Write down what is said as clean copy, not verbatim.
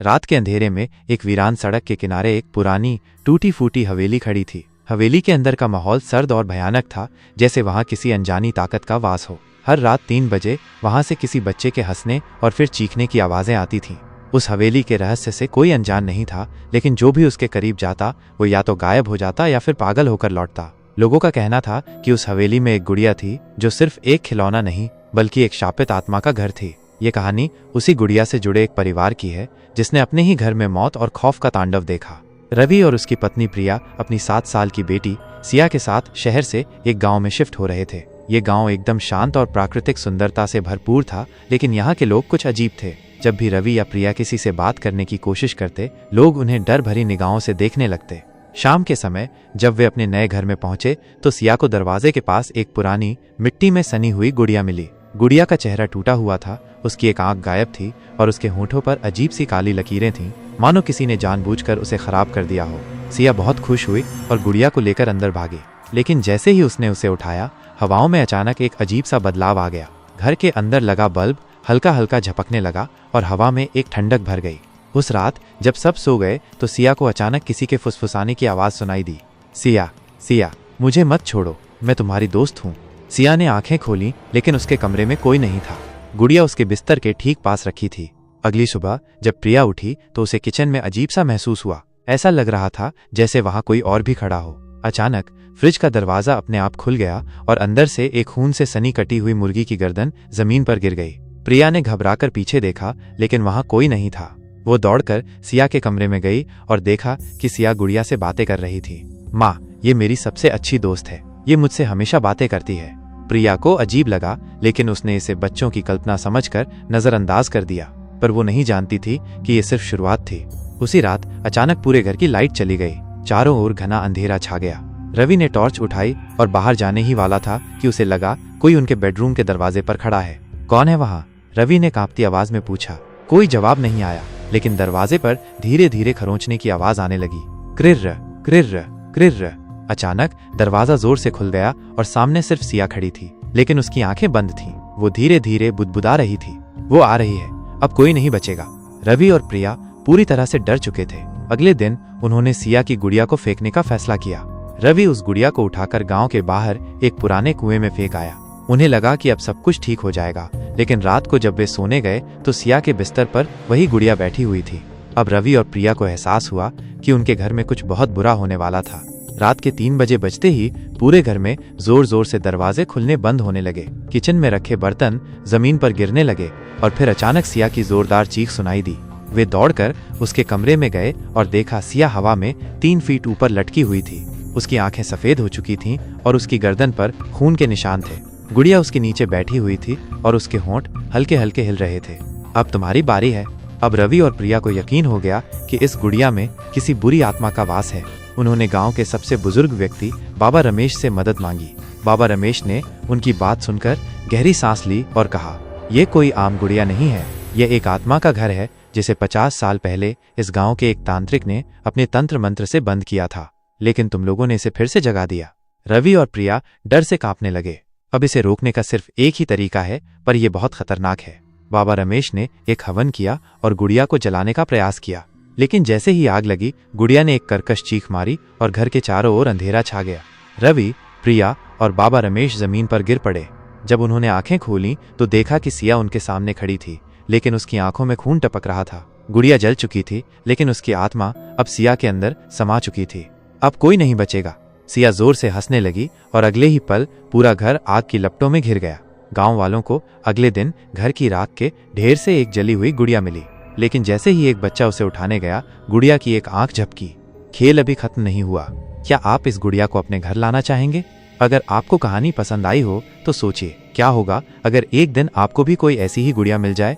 रात के अंधेरे में एक वीरान सड़क के किनारे एक पुरानी टूटी फूटी हवेली खड़ी थी। हवेली के अंदर का माहौल सर्द और भयानक था, जैसे वहां किसी अनजानी ताकत का वास हो। हर रात 3 बजे वहां से किसी बच्चे के हंसने और फिर चीखने की आवाजें आती थीं। उस हवेली के रहस्य से कोई अनजान नहीं था, लेकिन जो भी उसके करीब जाता वो या तो गायब हो जाता या फिर पागल होकर लौटता। लोगों का कहना था कि उस हवेली में एक गुड़िया थी जो सिर्फ एक खिलौना नहीं बल्कि एक शापित आत्मा का घर थी। ये कहानी उसी गुड़िया से जुड़े एक परिवार की है जिसने अपने ही घर में मौत और खौफ का तांडव देखा। रवि और उसकी पत्नी प्रिया अपनी 7 साल की बेटी सिया के साथ शहर से एक गांव में शिफ्ट हो रहे थे। ये गांव एकदम शांत और प्राकृतिक सुंदरता से भरपूर था, लेकिन यहाँ के लोग कुछ अजीब थे। जब भी रवि या प्रिया किसी से बात करने की कोशिश करते, लोग उन्हें डर भरी निगाहों से देखने लगते। शाम के समय जब वे अपने नए घर में पहुंचे तो सिया को दरवाजे के पास एक पुरानी मिट्टी में सनी हुई गुड़िया मिली। गुड़िया का चेहरा टूटा हुआ था, उसकी एक आंख गायब थी और उसके होंठों पर अजीब सी काली लकीरें थीं, मानो किसी ने जानबूझकर उसे खराब कर दिया हो। सिया बहुत खुश हुई और गुड़िया को लेकर अंदर भागी, लेकिन जैसे ही उसने उसे उठाया, हवाओं में अचानक एक अजीब सा बदलाव आ गया। घर के अंदर लगा बल्ब हल्का हल्का झपकने लगा और हवा में एक ठंडक भर गई। उस रात जब सब सो गए तो सिया को अचानक किसी के फुसफुसाने की आवाज सुनाई दी। सिया, सिया, मुझे मत छोड़ो, मैं तुम्हारी दोस्त हूँ। सिया ने आंखें खोली, लेकिन उसके कमरे में कोई नहीं था। गुड़िया उसके बिस्तर के ठीक पास रखी थी। अगली सुबह जब प्रिया उठी तो उसे किचन में अजीब सा महसूस हुआ। ऐसा लग रहा था जैसे वहां कोई और भी खड़ा हो। अचानक फ्रिज का दरवाजा अपने आप खुल गया और अंदर से एक खून से सनी कटी हुई मुर्गी की गर्दन जमीन पर गिर गई। प्रिया ने घबराकर पीछे देखा, लेकिन वहां कोई नहीं था। वो दौड़कर सिया के कमरे में गई और देखा कि सिया गुड़िया से बातें कर रही थी। माँ, ये मेरी सबसे अच्छी दोस्त है, ये मुझसे हमेशा बातें करती है। प्रिया को अजीब लगा, लेकिन उसने इसे बच्चों की कल्पना समझकर नजरअंदाज कर दिया, पर वो नहीं जानती थी कि ये सिर्फ शुरुआत थी। उसी रात अचानक पूरे घर की लाइट चली गई। चारों ओर घना अंधेरा छा गया। रवि ने टॉर्च उठाई और बाहर जाने ही वाला था कि उसे लगा कोई उनके बेडरूम के दरवाजे पर खड़ा है। कौन है वहाँ? रवि ने कांपती आवाज में पूछा। कोई जवाब नहीं आया, लेकिन दरवाजे पर धीरे धीरे खरोंचने की आवाज आने लगी। क्रिर्र क्रिर्र क्रिर्र। अचानक दरवाजा जोर से खुल गया और सामने सिर्फ सिया खड़ी थी, लेकिन उसकी आंखें बंद थीं। वो धीरे धीरे बुदबुदा रही थी। वो आ रही है, अब कोई नहीं बचेगा। रवि और प्रिया पूरी तरह से डर चुके थे। अगले दिन उन्होंने सिया की गुड़िया को फेंकने का फैसला किया। रवि उस गुड़िया को उठाकर गांव के बाहर एक पुराने कुएं में फेंक आया। उन्हें लगा कि अब सब कुछ ठीक हो जाएगा, लेकिन रात को जब वे सोने गए तो सिया के बिस्तर पर वही गुड़िया बैठी हुई थी। अब रवि और प्रिया को एहसास हुआ कि उनके घर में कुछ बहुत बुरा होने वाला था। रात के 3 बजे बजते ही पूरे घर में जोर जोर से दरवाजे खुलने बंद होने लगे। किचन में रखे बर्तन जमीन पर गिरने लगे और फिर अचानक सिया की जोरदार चीख सुनाई दी। वे दौड़कर उसके कमरे में गए और देखा सिया हवा में 3 फीट ऊपर लटकी हुई थी। उसकी आंखें सफेद हो चुकी थीं और उसकी गर्दन पर खून के निशान थे। गुड़िया उसके नीचे बैठी हुई थी और उसके होंठ हल्के हल्के हिल रहे थे। अब तुम्हारी बारी है। अब रवि और प्रिया को यकीन हो गया कि इस गुड़िया में किसी बुरी आत्मा का वास है। उन्होंने गांव के सबसे बुजुर्ग व्यक्ति बाबा रमेश से मदद मांगी। बाबा रमेश ने उनकी बात सुनकर गहरी सांस ली और कहा, यह कोई आम गुड़िया नहीं है, यह एक आत्मा का घर है जिसे 50 साल पहले इस गांव के एक तांत्रिक ने अपने तंत्र मंत्र से बंद किया था, लेकिन तुम लोगों ने इसे फिर से जगा दिया। रवि और प्रिया डर से कांपने लगे। अब इसे रोकने का सिर्फ एक ही तरीका है, पर यह बहुत खतरनाक है। बाबा रमेश ने एक हवन किया और गुड़िया को जलाने का प्रयास किया, लेकिन जैसे ही आग लगी, गुड़िया ने एक कर्कश चीख मारी और घर के चारों ओर अंधेरा छा गया। रवि, प्रिया और बाबा रमेश जमीन पर गिर पड़े। जब उन्होंने आंखें खोली तो देखा कि सिया उनके सामने खड़ी थी, लेकिन उसकी आंखों में खून टपक रहा था। गुड़िया जल चुकी थी, लेकिन उसकी आत्मा अब सिया के अंदर समा चुकी थी। अब कोई नहीं बचेगा। सिया जोर से हंसने लगी और अगले ही पल पूरा घर आग की लपटों में घिर गया। गांव वालों को अगले दिन घर की राख के ढेर से एक जली हुई गुड़िया मिली, लेकिन जैसे ही एक बच्चा उसे उठाने गया, गुड़िया की एक आंख झपकी। खेल अभी खत्म नहीं हुआ। क्या आप इस गुड़िया को अपने घर लाना चाहेंगे? अगर आपको कहानी पसंद आई हो तो सोचिए, क्या होगा अगर एक दिन आपको भी कोई ऐसी ही गुड़िया मिल जाए।